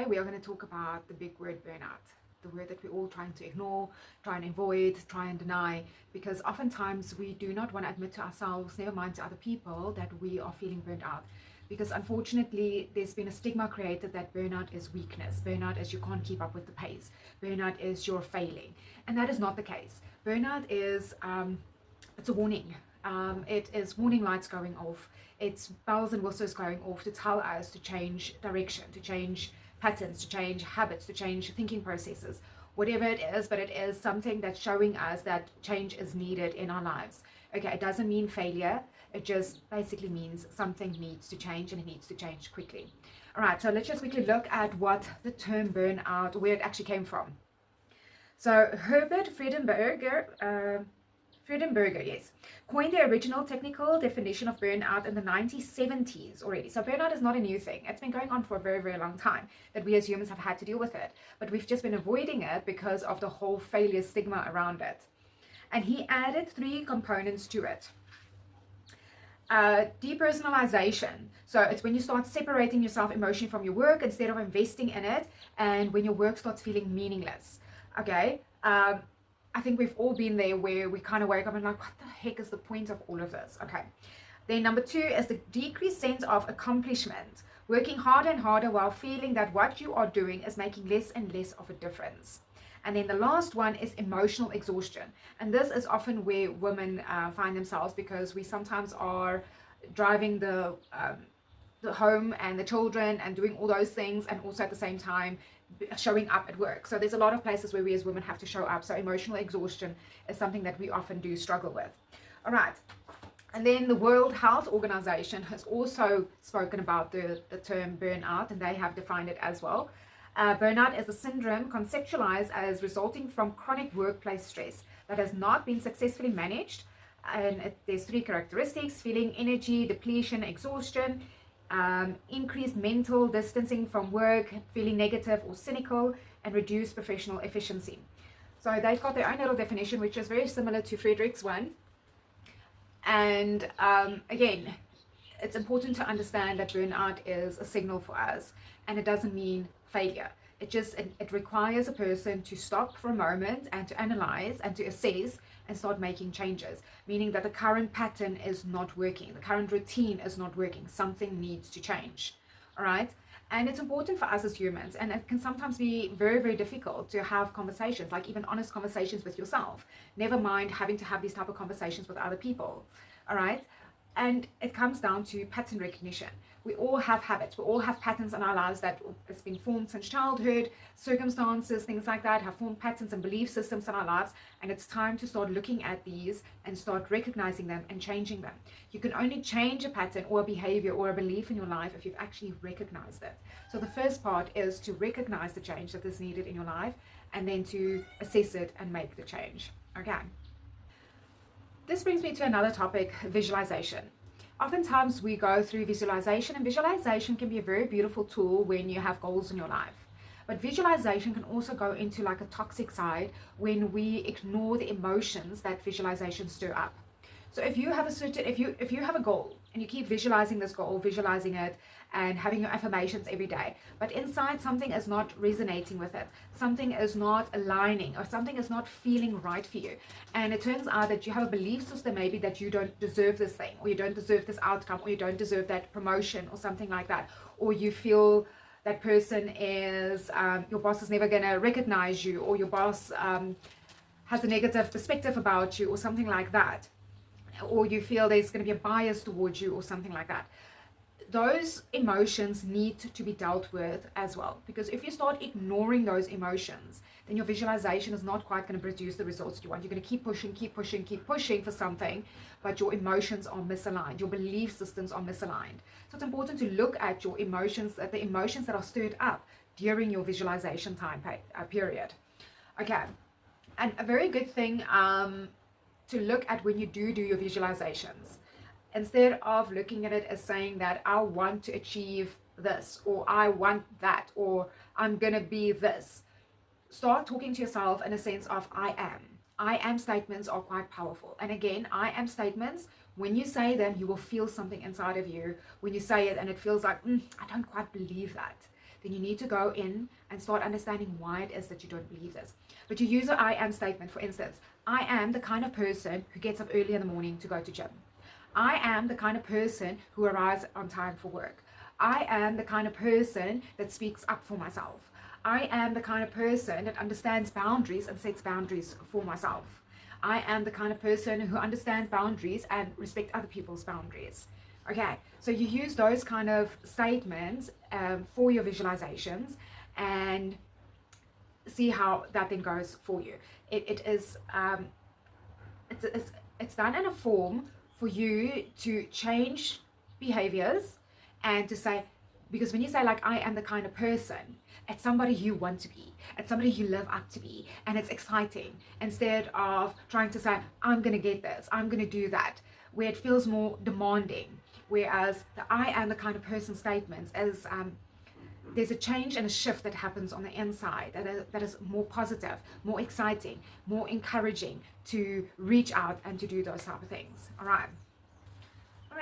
today we are going to talk about the big word burnout, the word that we're all trying to ignore, try and avoid, try and deny, because oftentimes we do not want to admit to ourselves, never mind to other people, that we are feeling burnt out. Because unfortunately, there's been a stigma created that burnout is weakness, burnout is you can't keep up with the pace, burnout is you're failing. And that is not the case. Burnout is, it's a warning. It is warning lights going off. It's bells and whistles going off to tell us to change direction, to change patterns, to change habits, to change thinking processes, whatever it is, but it is something that's showing us that change is needed in our lives. Okay, it doesn't mean failure. It just basically means something needs to change, and it needs to change quickly. All right, so let's just quickly look at what the term burnout, where it actually came from. So Herbert Friedenberger, yes, coined the original technical definition of burnout in the 1970s already. So burnout is not a new thing. It's been going on for a very, very long time that we as humans have had to deal with it. But we've just been avoiding it because of the whole failure stigma around it. And he added 3 components to it. Depersonalization. So it's when you start separating yourself emotionally from your work instead of investing in it, and when your work starts feeling meaningless. Okay. I think we've all been there where we kind of wake up and like, what the heck is the point of all of this? Okay. Then number 2 is the decreased sense of accomplishment, working harder and harder while feeling that what you are doing is making less and less of a difference. And then the last one is emotional exhaustion. And this is often where women find themselves, because we sometimes are driving the home and the children and doing all those things, and also at the same time showing up at work. So there's a lot of places where we as women have to show up. So emotional exhaustion is something that we often do struggle with. All right. And then the World Health Organization has also spoken about the term burnout, and they have defined it as well. Burnout is a syndrome conceptualized as resulting from chronic workplace stress that has not been successfully managed. And there's 3 characteristics: feeling energy, depletion, exhaustion, increased mental distancing from work, feeling negative or cynical, and reduced professional efficiency. So they've got their own little definition, which is very similar to Frederick's one. And again, it's important to understand that burnout is a signal for us, and it doesn't mean failure. It requires a person to stop for a moment and to analyze and to assess and start making changes, meaning that the current pattern is not working, the current routine is not working, something needs to change. All right. And it's important for us as humans, and it can sometimes be very, very difficult to have conversations, like even honest conversations with yourself, never mind having to have these type of conversations with other people. All right. And it comes down to pattern recognition. We all have habits. We all have patterns in our lives that has been formed since childhood, circumstances, things like that have formed patterns and belief systems in our lives. And it's time to start looking at these and start recognizing them and changing them. You can only change a pattern or a behavior or a belief in your life if you've actually recognized it. So the first part is to recognize the change that is needed in your life, and then to assess it and make the change. Okay. This brings me to another topic: visualization. Oftentimes we go through visualization, and visualization can be a very beautiful tool when you have goals in your life. But visualization can also go into like a toxic side when we ignore the emotions that visualization stir up. So if you have if you have a goal and you keep visualizing this goal, visualizing it and having your affirmations every day, but inside something is not resonating with it, something is not aligning, or something is not feeling right for you, and it turns out that you have a belief system maybe that you don't deserve this thing, or you don't deserve this outcome, or you don't deserve that promotion or something like that, or you feel that person is, your boss is never going to recognize you, or your boss has a negative perspective about you or something like that, or you feel there's going to be a bias towards you or something like that. Those emotions need to be dealt with as well, because if you start ignoring those emotions, then your visualization is not quite going to produce the results you want. You're going to keep pushing for something, but your emotions are misaligned, your belief systems are misaligned. So it's important to look at your emotions, at the emotions that are stirred up during your visualization time period. Okay, and a very good thing to look at when you do your visualizations, instead of looking at it as saying that I want to achieve this, or I want that, or I'm gonna be this, start talking to yourself in a sense of I am. I am statements are quite powerful. And again, I am statements, when you say them, you will feel something inside of you when you say it, and it feels like, I don't quite believe that. then you need to go in and start understanding why it is that you don't believe this. But you use an I am statement. For instance, I am the kind of person who gets up early in the morning to go to gym. I am the kind of person who arrives on time for work. I am the kind of person that speaks up for myself. I am the kind of person that understands boundaries and sets boundaries for myself. I am the kind of person who understands boundaries and respect other people's boundaries. Okay, so you use those kind of statements for your visualizations and see how that then goes for you. It's done in a form for you to change behaviors and to say, because when you say like I am the kind of person, it's somebody you want to be, it's somebody you live up to be, and it's exciting, instead of trying to say I'm gonna get this, I'm gonna do that, where it feels more demanding. Whereas the I am the kind of person statements is there's a change and a shift that happens on the inside that is more positive, more exciting, more encouraging to reach out and to do those type of things. All right,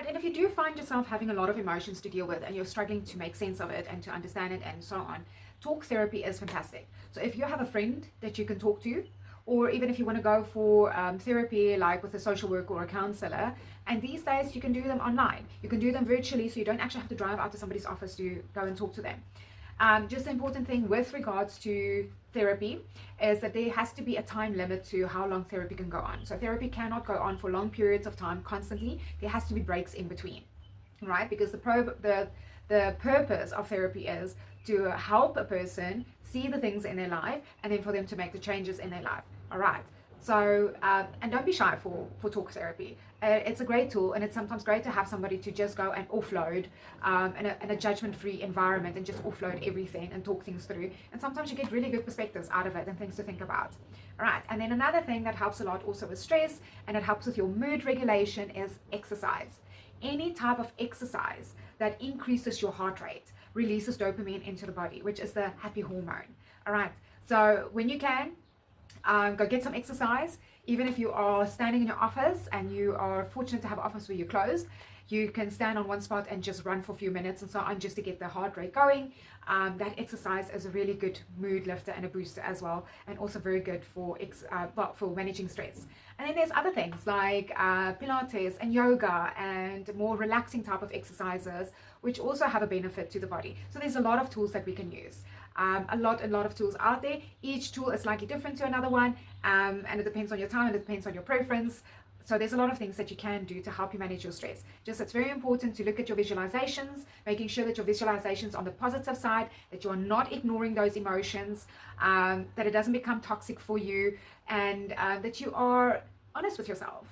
and if you do find yourself having a lot of emotions to deal with and you're struggling to make sense of it and to understand it and so on, talk therapy is fantastic. So if you have a friend that you can talk to, or even if you want to go for therapy like with a social worker or a counselor, and these days you can do them online, you can do them virtually, so you don't actually have to drive out to somebody's office to go and talk to them. Just the important thing with regards to therapy is that there has to be a time limit to how long therapy can go on. So therapy cannot go on for long periods of time constantly. There has to be breaks in between, right? Because the purpose of therapy is to help a person see the things in their life and then for them to make the changes in their life. All right. So, and don't be shy for talk therapy. It's a great tool, and it's sometimes great to have somebody to just go and offload in a judgment-free environment and just offload everything and talk things through. And sometimes you get really good perspectives out of it and things to think about. All right. And then another thing that helps a lot also with stress, and it helps with your mood regulation, is exercise. Any type of exercise that increases your heart rate releases dopamine into the body, which is the happy hormone. All right. So when you can, go get some exercise. Even if you are standing in your office and you are fortunate to have an office where you're closed, you can stand on one spot and just run for a few minutes and so on, just to get the heart rate going. That exercise is a really good mood lifter and a booster as well, and also very good for managing stress. And then there's other things like Pilates and yoga and more relaxing type of exercises, which also have a benefit to the body. So there's a lot of tools that we can use. A lot of tools out there. Each tool is slightly different to another one, and it depends on your time and it depends on your preference. So there's a lot of things that you can do to help you manage your stress. Just it's very important to look at your visualizations, making sure that your visualizations on the positive side, that you are not ignoring those emotions, that it doesn't become toxic for you, and that you are honest with yourself.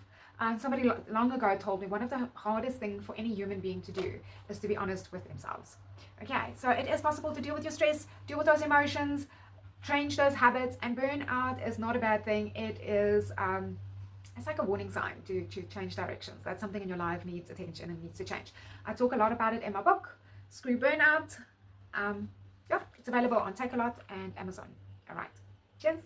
Somebody long ago told me one of the hardest things for any human being to do is to be honest with themselves. Okay, so it is possible to deal with your stress, deal with those emotions, change those habits, and burnout is not a bad thing. It is, it's like a warning sign to change directions. That something in your life needs attention and needs to change. I talk a lot about it in my book, Screw Burnout. Yeah, it's available on Take-A-Lot and Amazon. All right, cheers.